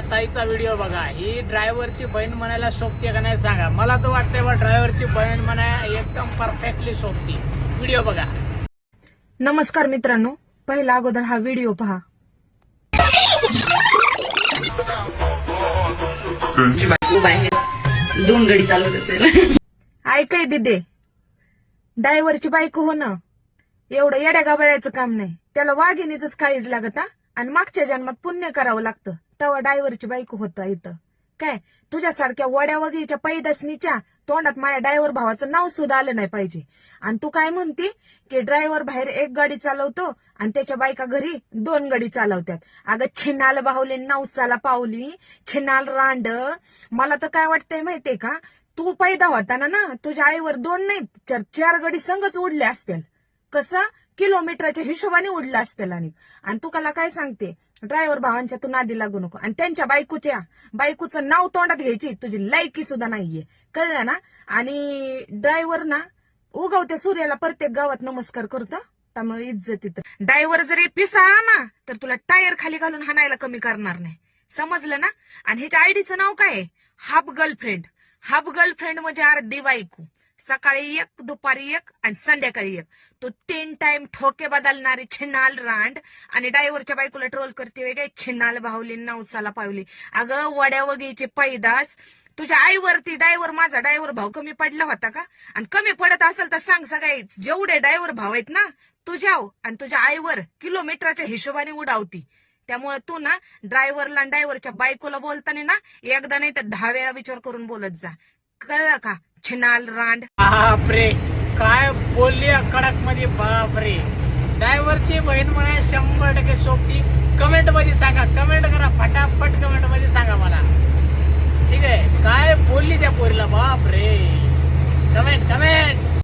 या ताईचा व्हिडिओ बघा. ही ड्रायव्हरची बहीण म्हणायला शोभते का नाही सांगा. मला तर वाटतंय बा ड्रायव्हरची बहीण म्हणाय एकदम परफेक्टली शोभती. व्हिडिओ बघा. नमस्कार मित्रांनो, पहिला अगोदर हा व्हिडिओ पहा. दोन गडी चालवत असेल. ऐकाय दिदे, ड्रायव्हरची बायको होणं एवढं येड्या गाबळ्याचं काम नाही. त्याला वाघिणीच काळीज लागत हा. आणि मागच्या जन्मात पुण्य करावं लागतं तेव्हा ड्रायव्हरची बायको होतं. इथं काय तुझ्यासारख्या वड्या वगैरेच्या पैदसनीच्या तोंडात माझ्या ड्रायव्हर भावाचं नाव सुद्धा आलं नाही पाहिजे. आणि तू काय म्हणते की ड्रायव्हर बाहेर एक गाडी चालवतो आणि त्याच्या बायका घरी 2 गाडी चालवतात. अगं छिन्नाल बाहुली नवसाला पावली, छिन्नाल रांड. मला तर काय वाटतंय माहितीये का, तू पैदा होताना ना तुझ्या आईवर 2 नाही 4 गाडी संगच उडले असतील. कसं किलोमीटरच्या हिशोबाने उडलं असतील. आणि तू मला काय सांगते, ड्रायव्हर भावांच्या तू नादी लागू नको. आणि त्यांच्या बायकोचं नाव तोंडात घ्यायची तुझी लायकी सुद्धा नाहीये, कळलं ना. आणि ड्रायव्हर ना उगवत्या सूर्याला प्रत्येक गावात नमस्कार करतो, त्यामुळे इज्जतीत. ड्रायव्हर जरी पिसाळा ना तर तुला टायर खाली घालून हाणायला कमी करणार नाही, समजलं ना. आणि ह्याच्या आयडीचं नाव काय आहे, हाफ गर्लफ्रेंड. हाफ गर्लफ्रेंड म्हणजे अर्धी बायको. सकाळी 1, दुपारी 1 आणि संध्याकाळी 1. तो 3 टाइम ठोके बदलणारी छिन्नाल रांड. आणि ड्रायव्हरच्या बायकोला ट्रोल करते वेगळे छिन्नाल बाहुली नवसाला पावली. अगं वड्या वगैरेचे पैदास. तुझ्या आईवरती ड्रायव्हर, माझा ड्रायव्हर भाव कमी पडला होता का? आणि कमी पडत असेल तर सांग. सगळे जेवढे ड्रायव्हर भाव आहेत ना तुझ्या आणि तुझ्या आईवर किलोमीटरच्या हिशोबाने उडावती. त्यामुळे तू ना ड्रायव्हरला आणि ड्रायव्हरच्या बायकोला बोलताना ना एकदा नाही तर 10 वेळा विचार करून बोलत जा, कळलं का. छिन्नाल रांड. बापरे काय बोलली कडक मध्ये. बापरे ड्रायव्हरची बहीण म्हणाय 100% शोभती. कमेंट मध्ये सांगा, कमेंट करा फटाफट, कमेंट मध्ये सांगा मला. ठीक आहे, काय बोलली त्या पोरीला. बापरे कमेंट.